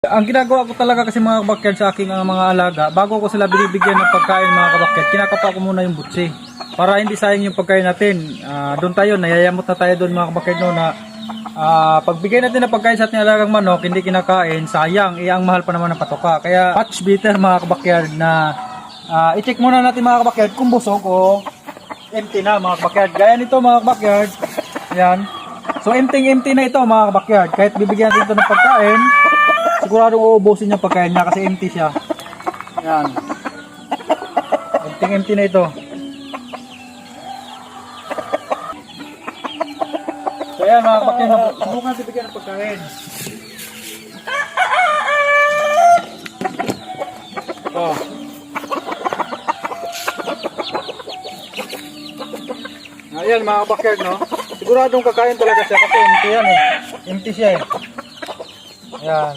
Ang ginagawa ko talaga kasi mga kabakyard sa aking mga alaga, bago ko sila binibigyan ng pagkain mga kabakyard, kinakapa ko muna yung butsi. Para hindi sayang yung pagkain natin. Doon tayo, nayayamot na tayo doon mga kabakyard no, na pagbigay natin ng pagkain sa ating alagang manok, hindi kinakain, sayang, ang mahal pa naman ng patoka. Kaya much better mga kabakyard na i-check muna natin mga kabakyard kung busog o empty na mga kabakyard. Gaya nito mga kabakyard, yan. So empty na ito mga kabakyard. Kahit bibigyan natin ito ng pagkain, siguradong uubusin yung pagkain niya kasi empty siya. Yan. Empty na ito. So yan mga kabakyard, subukan natin bigyan ng pagkain. Oh. Ayan mga kabakyard no. Siguradong kakain talaga siya kasi empty yan eh. Empty siya eh. Ayan.